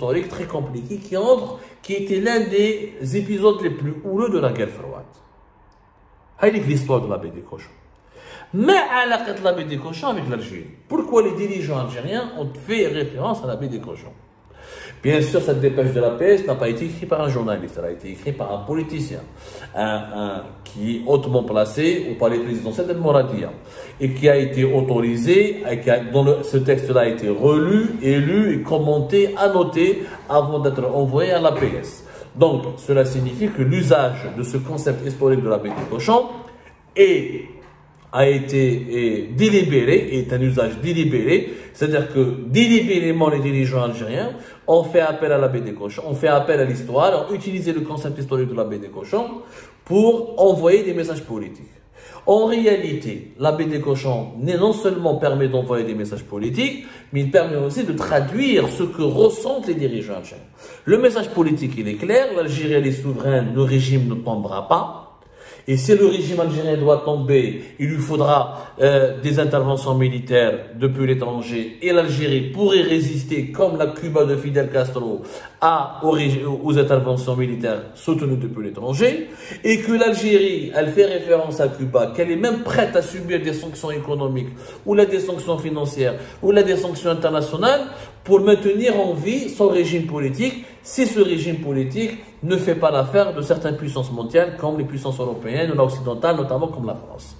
historique très compliqué qui était l'un des épisodes les plus houleux de la guerre froide. C'est l'histoire de la baie des cochons. Mais à la baie des cochons avec l'Algérie. Pourquoi les dirigeants algériens ont fait référence à la baie des cochons? Bien sûr, cette dépêche de la PS n'a pas été écrite par un journaliste, elle a été écrite par un politicien, qui est hautement placé au palais présidentiel de Mouradia, et qui a été autorisé, dont ce texte-là a été relu, lu et commenté, annoté, avant d'être envoyé à la PS. Donc, cela signifie que l'usage de ce concept historique de la baie des cochons a été délibéré, est un usage délibéré, c'est-à-dire que délibérément les dirigeants algériens ont fait appel à la baie des cochons, ont fait appel à l'histoire, ont utilisé le concept historique de la baie des cochons pour envoyer des messages politiques. En réalité, la baie des cochons non seulement permet d'envoyer des messages politiques, mais il permet aussi de traduire ce que ressentent les dirigeants algériens. Le message politique, il est clair, l'Algérie elle est souveraine, le régime ne tombera pas. Et si le régime algérien doit tomber, il lui faudra des interventions militaires depuis l'étranger. Et l'Algérie pourrait résister, comme la Cuba de Fidel Castro, aux interventions militaires soutenues depuis l'étranger. Et que l'Algérie, elle fait référence à Cuba, qu'elle est même prête à subir des sanctions économiques, ou là des sanctions financières, ou là des sanctions internationales, pour maintenir en vie son régime politique, si ce régime politique ne fait pas l'affaire de certaines puissances mondiales, comme les puissances européennes ou occidentales, notamment comme la France.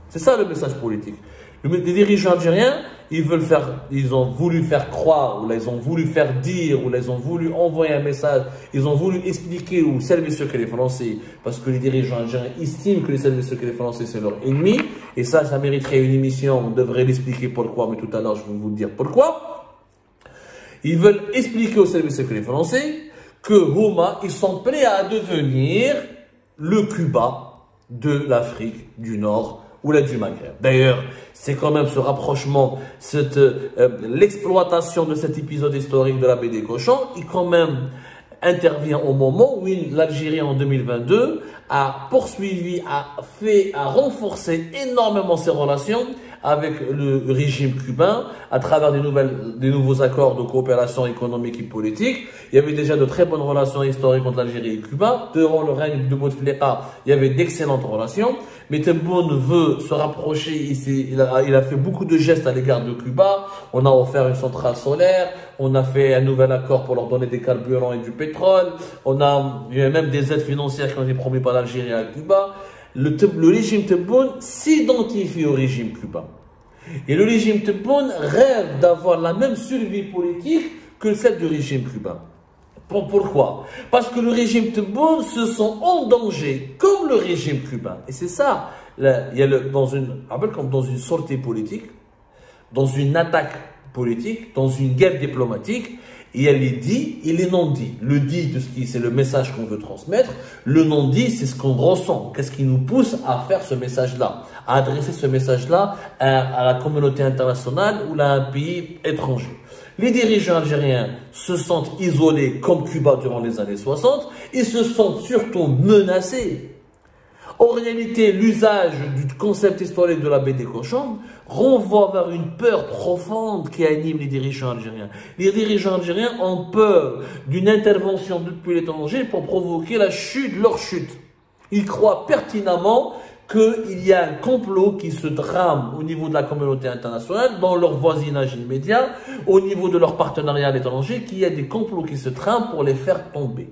C'est ça le message politique. Les dirigeants algériens, ils ont voulu faire croire, ou là, ils ont voulu faire dire, ou là, ils ont voulu envoyer un message, ils ont voulu expliquer aux services secrets les Français, parce que les dirigeants algériens estiment que les services secrets français c'est leur ennemi, et ça mériterait une émission, on devrait l'expliquer pourquoi, mais tout à l'heure je vais vous dire pourquoi. Ils veulent expliquer aux services secrets français que Houma, ils sont prêts à devenir le Cuba de l'Afrique du Nord ou là du Maghreb. D'ailleurs, c'est quand même ce rapprochement, l'exploitation de cet épisode historique de la baie des cochons, il quand même intervient au moment où l'Algérie en 2022 a poursuivi, a renforcé énormément ses relations avec le régime cubain à travers des nouveaux accords de coopération économique et politique. Il y avait déjà de très bonnes relations historiques entre l'Algérie et Cuba. Durant le règne de Bouteflika, il y avait d'excellentes relations. Mais Tebboune veut se rapprocher, il a fait beaucoup de gestes à l'égard de Cuba. On a offert une centrale solaire, on a fait un nouvel accord pour leur donner des carburants et du pétrole. Il y a même des aides financières qui ont été promises par l'Algérie à Cuba. Le régime Tebboune s'identifie au régime cubain. Et le régime Tebboune rêve d'avoir la même survie politique que celle du régime cubain. Pourquoi? Parce que le régime Tebboune se sent en danger, comme le régime cubain. Et c'est ça, il y a comme dans une sortie politique, dans une attaque politique, dans une guerre diplomatique, il y a les dits et les non-dits. Le dit, c'est le message qu'on veut transmettre. Le non-dit, c'est ce qu'on ressent. Qu'est-ce qui nous pousse à faire ce message-là, à adresser ce message-là à la communauté internationale ou à un pays étranger. Les dirigeants algériens se sentent isolés comme Cuba durant les années 60. Ils se sentent surtout menacés. En réalité, l'usage du concept historique de la baie des cochons renvoie vers une peur profonde qui anime les dirigeants algériens. Les dirigeants algériens ont peur d'une intervention depuis l'étranger pour provoquer leur chute. Ils croient pertinemment qu'il y a un complot qui se trame au niveau de la communauté internationale, dans leur voisinage immédiat, au niveau de leur partenariat à l'étranger, qu'il y a des complots qui se trament pour les faire tomber.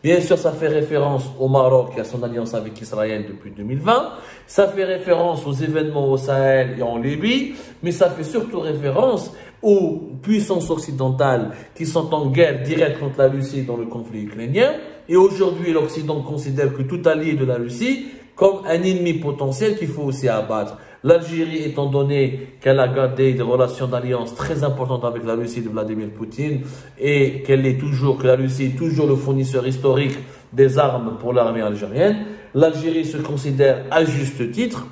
Bien sûr, ça fait référence au Maroc qui a son alliance avec Israël depuis 2020, ça fait référence aux événements au Sahel et en Libye, mais ça fait surtout référence aux puissances occidentales qui sont en guerre directe contre la Russie dans le conflit ukrainien. Et aujourd'hui, l'Occident considère que tout allié de la Russie comme un ennemi potentiel qu'il faut aussi abattre. L'Algérie, étant donné qu'elle a gardé des relations d'alliance très importantes avec la Russie de Vladimir Poutine et que la Russie est toujours le fournisseur historique des armes pour l'armée algérienne, l'Algérie se considère à juste titre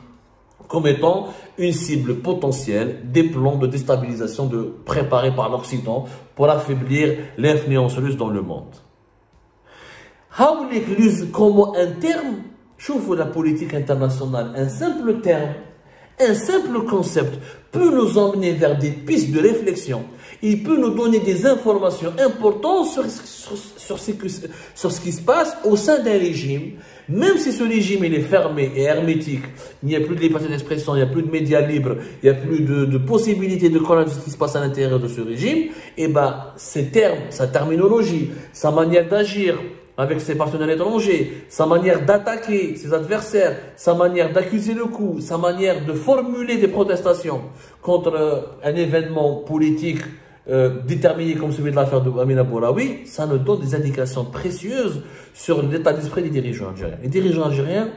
comme étant une cible potentielle des plans de déstabilisation préparés par l'Occident pour affaiblir l'influence russe dans le monde. Comment un terme, chauffe la politique internationale, un simple terme, Un simple concept peut nous emmener vers des pistes de réflexion. Il peut nous donner des informations importantes sur ce qui se passe au sein d'un régime. Même si ce régime il est fermé et hermétique, il n'y a plus de liberté d'expression, il n'y a plus de médias libres, il n'y a plus de possibilité de connaître ce qui se passe à l'intérieur de ce régime, et ben ses termes, sa terminologie, sa manière d'agir avec ses partenaires étrangers, sa manière d'attaquer ses adversaires, sa manière d'accuser le coup, sa manière de formuler des protestations contre un événement politique déterminé comme celui de l'affaire de Amina Bouraoui, ça nous donne des indications précieuses sur l'état d'esprit des dirigeants algériens. Les dirigeants algériens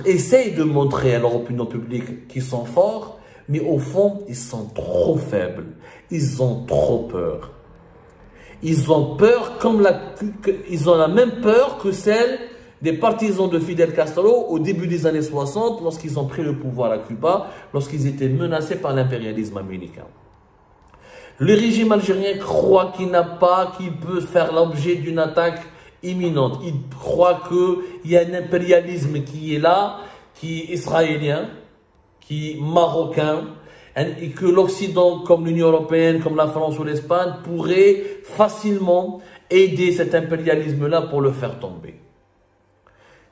essayent de montrer à leur opinion publique qu'ils sont forts, mais au fond, ils sont trop faibles. Ils ont trop peur. Ils ont peur ils ont la même peur que celle des partisans de Fidel Castro au début des années 60, lorsqu'ils ont pris le pouvoir à Cuba, lorsqu'ils étaient menacés par l'impérialisme américain. Le régime algérien croit qu'il peut faire l'objet d'une attaque imminente. Il croit qu'il y a un impérialisme qui est là, qui est israélien, qui est marocain, et que l'Occident, comme l'Union européenne, comme la France ou l'Espagne, pourrait facilement aider cet impérialisme-là pour le faire tomber.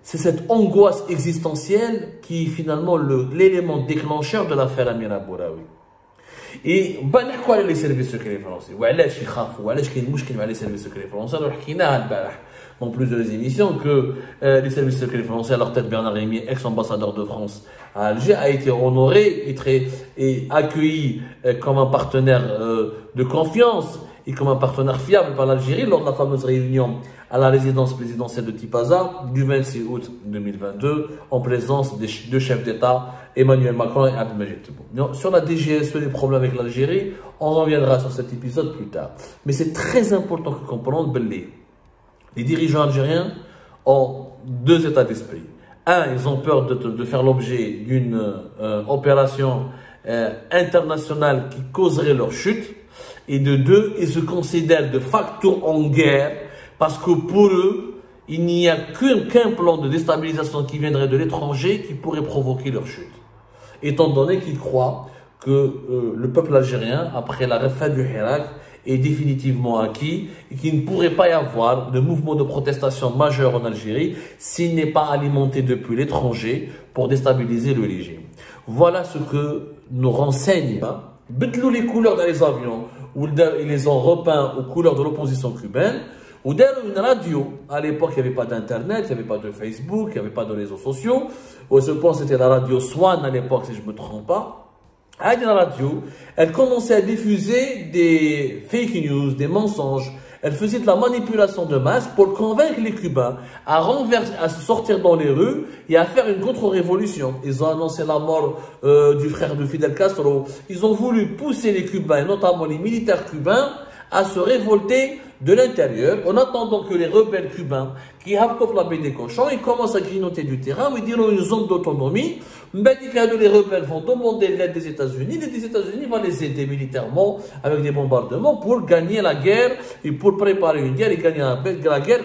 C'est cette angoisse existentielle qui est finalement l'élément déclencheur de l'affaire Amina Bouraoui. Et نحكوا على les services secrets français وعلاش يخافوا وعلاش كاين مشكل مع les services secrets français. Alors حكيناها البارح dans plusieurs émissions que les services secrets français, à leur tête Bernard Rémier, ex-ambassadeur de France à Alger, a été honoré et accueilli comme un partenaire de confiance et comme un partenaire fiable par l'Algérie lors de la fameuse réunion à la résidence présidentielle de Tipaza du 26 août 2022 en présence des deux chefs d'État Emmanuel Macron et Abdelmadjid Tebboune. Sur la DGSE, les problèmes avec l'Algérie, on reviendra sur cet épisode plus tard. Mais c'est très important de comprendre que les dirigeants algériens ont deux états d'esprit. Un, ils ont peur de faire l'objet d'une opération internationale qui causerait leur chute. Et de deux, ils se considèrent de facto en guerre parce que pour eux, il n'y a qu'un plan de déstabilisation qui viendrait de l'étranger qui pourrait provoquer leur chute. Étant donné qu'ils croient que le peuple algérien, après la réforme du Hirak, est définitivement acquis et qu'il ne pourrait pas y avoir de mouvement de protestation majeur en Algérie s'il n'est pas alimenté depuis l'étranger pour déstabiliser le régime. Voilà ce que nous renseigne. Bedlou les couleurs dans les avions, ou ils les ont repeints aux couleurs de l'opposition cubaine, ou d'ailleurs une radio. À l'époque, il n'y avait pas d'internet, il n'y avait pas de Facebook, il n'y avait pas de réseaux sociaux. Je pense que c'était la radio Swan à l'époque, si je ne me trompe pas. À la radio, elle commençait à diffuser des fake news, des mensonges. Elle faisait de la manipulation de masse pour convaincre les Cubains à se sortir dans les rues et à faire une contre-révolution. Ils ont annoncé la mort du frère de Fidel Castro. Ils ont voulu pousser les Cubains, et notamment les militaires cubains, à se révolter de l'intérieur, en attendant que les rebelles cubains qui ont la baie des cochons, ils commencent à grignoter du terrain, ils diront une zone d'autonomie. Les rebelles vont demander l'aide des États-Unis, les États-Unis vont les aider militairement avec des bombardements pour gagner la guerre et pour préparer une guerre et gagner la guerre.